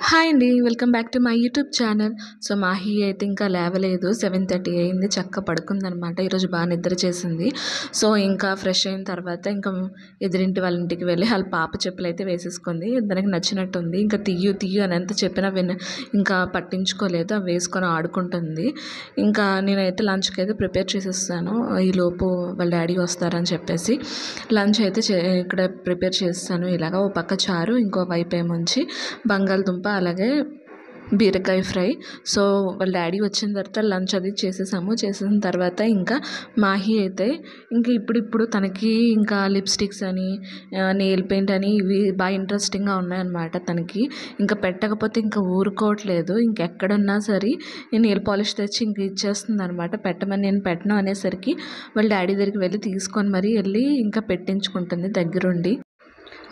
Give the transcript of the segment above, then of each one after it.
Hi అండి. Welcome back to my YouTube channel. So, Mahe అయితే ఇంకా లేవలేదు. 7:30 అయింది. చక్కగా పడుకుందనమాట. ఈరోజు బాగా నిద్ర చేసింది. సో, ఇంకా ఫ్రెష్ అయిన తర్వాత ఇంకా ఎదురింటి వాళ్ళ ఇంటికి వెళ్ళి వాళ్ళ పాప చెప్పులైతే వేసేసుకుంది. దానికి నచ్చినట్టుంది. ఇంకా తియ్యు తియ్యు అని ఎంత చెప్పినా ఇంకా పట్టించుకోలేదు. అవి వేసుకొని ఆడుకుంటుంది. ఇంకా నేనైతే లంచ్కి అయితే ప్రిపేర్ చేసేస్తాను. ఈలోపు వాళ్ళ డాడీ వస్తారని చెప్పేసి లంచ్ అయితే ఇక్కడ ప్రిపేర్ చేస్తాను. ఇలాగ ఓ పక్క చారు, ఇంకో వైపు ఏమొంచి బంగాళదుంప అలాగే బీరకాయ ఫ్రై. సో, వాళ్ళ డాడీ వచ్చిన తర్వాత లంచ్ అది చేసేసిన తర్వాత ఇంకా మాహి అయితే ఇంకా ఇప్పుడిప్పుడు తనకి ఇంకా లిప్స్టిక్స్ అని నెయిల్ పెయింట్ అని ఇవి బాగా ఇంట్రెస్టింగ్గా ఉన్నాయన్నమాట. తనకి ఇంకా పెట్టకపోతే ఇంకా ఊరుకోవట్లేదు. ఇంకెక్కడున్నా సరే నెయిల్ పాలిష్ తెచ్చి ఇంక ఇచ్చేస్తుంది అనమాట. పెట్టమని నేను పెట్టను అనేసరికి వాళ్ళ డాడీ దగ్గరికి వెళ్ళి తీసుకొని మరీ వెళ్ళి ఇంకా పెట్టించుకుంటుంది దగ్గరుండి.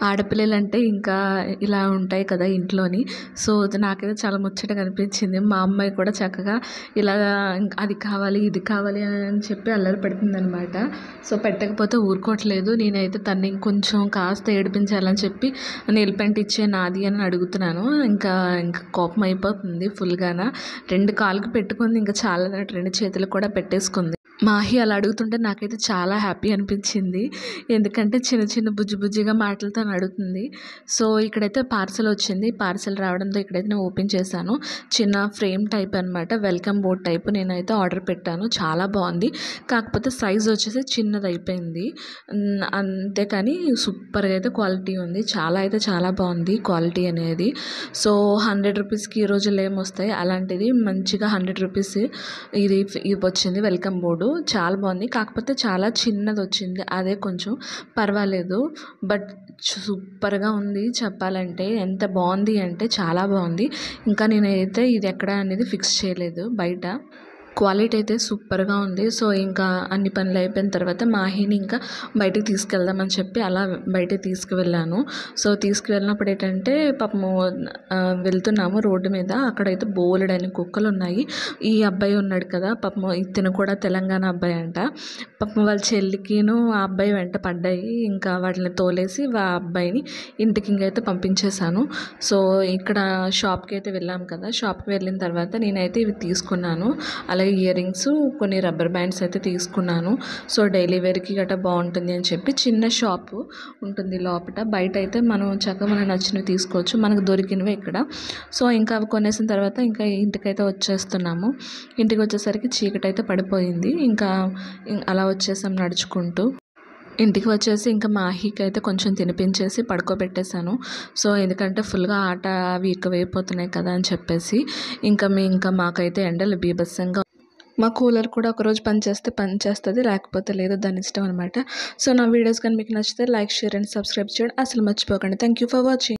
ఆడపిల్లలంటే ఇంకా ఇలా ఉంటాయి కదా ఇంట్లోని. సో, నాకైతే చాలా ముచ్చటగా అనిపించింది. మా అమ్మాయి కూడా చక్కగా ఇలా అది కావాలి, ఇది కావాలి అని చెప్పి అల్లరి పెడుతుందనమాట. సో, పెట్టకపోతే ఊరుకోవట్లేదు. నేనైతే తనని కొంచెం కాస్త ఏడిపించాలని చెప్పి నెయిల్ పెయింట్ ఇచ్చే నాది అని అడుగుతున్నాను. ఇంకా కోపం అయిపోతుంది ఫుల్గాన. 2 కాళ్ళకి పెట్టుకుంది. ఇంకా చాలా 2 చేతులు కూడా పెట్టేసుకుంది. మాహి అలా అడుగుతుంటే నాకైతే చాలా హ్యాపీ అనిపించింది. ఎందుకంటే చిన్న చిన్న బుజ్జి బుజ్జిగా మాటలతో అడుగుతుంది. సో, ఇక్కడైతే పార్సెల్ వచ్చింది. పార్సెల్ రావడంతో ఇక్కడైతే నేను ఓపెన్ చేశాను. చిన్న ఫ్రేమ్ టైప్ అనమాట. వెల్కమ్ బోర్డ్ టైప్ నేనైతే ఆర్డర్ పెట్టాను. చాలా బాగుంది. కాకపోతే సైజ్ వచ్చేసి చిన్నది అయిపోయింది. అంతేకాని సూపర్గా అయితే క్వాలిటీ ఉంది. చాలా బాగుంది క్వాలిటీ అనేది. సో, 100 రూపీస్కి ఈ రోజుల్లో ఏమొస్తాయి, అలాంటిది మంచిగా 100 రూపీస్ ఇది వచ్చింది వెల్కమ్ బోర్డు. చాలా బాగుంది. కాకపోతే చాలా చిన్నది వచ్చింది. అదే కొంచెం పర్వాలేదు. బట్ సూపర్గా ఉంది చెప్పాలంటే. ఎంత బాగుంది అంటే చాలా బాగుంది. ఇంకా నేనైతే ఇది ఎక్కడ అనేది ఫిక్స్ చేయలేదు బయట. క్వాలిటీ అయితే సూపర్గా ఉంది. సో, ఇంకా అన్ని పనులు అయిపోయిన తర్వాత మాహిని ఇంకా బయటికి తీసుకెళ్దామని చెప్పి అలా బయటికి తీసుకువెళ్ళాను. సో, తీసుకువెళ్ళినప్పుడు ఏంటంటే పాపము వెళ్తున్నాము రోడ్డు మీద. అక్కడైతే బోలెడన్ని కుక్కలు ఉన్నాయి. ఈ అబ్బాయి ఉన్నాడు కదా పాపము, ఇతను కూడా తెలంగాణ అబ్బాయి అంట. పాపం వాళ్ళ చెల్లికిను ఆ అబ్బాయి వెంట పడ్డాయి. ఇంకా వాటిని తోలేసి ఆ అబ్బాయిని ఇంటికి ఇంకైతే పంపించేశాను. సో, ఇక్కడ షాప్కి అయితే వెళ్ళాము కదా. షాప్కి వెళ్ళిన తర్వాత నేనైతే ఇవి తీసుకున్నాను. అలాగే ఇయర్ రింగ్స్, కొన్ని రబ్బర్ బ్యాండ్స్ అయితే తీసుకున్నాను. సో, డైలీ వేర్కి గట్రా బాగుంటుంది అని చెప్పి చిన్న షాపు ఉంటుంది లోపల. బయట అయితే మనం చక్కగా మనకు నచ్చినవి తీసుకోవచ్చు. మనకు దొరికినవి ఇక్కడ. సో, ఇంకా అవి కొనేసిన తర్వాత ఇంకా ఇంటికైతే వచ్చేస్తున్నాము. ఇంటికి వచ్చేసరికి చీకటి అయితే పడిపోయింది. ఇంకా అలా వచ్చేసాం నడుచుకుంటూ. ఇంటికి వచ్చేసి ఇంకా మాహికి అయితే కొంచెం తినిపించేసి పడుకోబెట్టేశాను. సో, ఎందుకంటే ఫుల్గా ఆట అవి ఎక్కువైపోతున్నాయి కదా అని చెప్పేసి ఇంకా మాకైతే ఎండలు బీభత్సంగా. మా కూలర్ కూడా ఒకరోజు పనిచేస్తుంది, లేకపోతే లేదు, దాని ఇష్టం అనమాట. సో, నా వీడియోస్ కానీ మీకు నచ్చితే లైక్, షేర్ అండ్ సబ్స్క్రైబ్ చేయడం అసలు మర్చిపోకండి. Thank you for watching.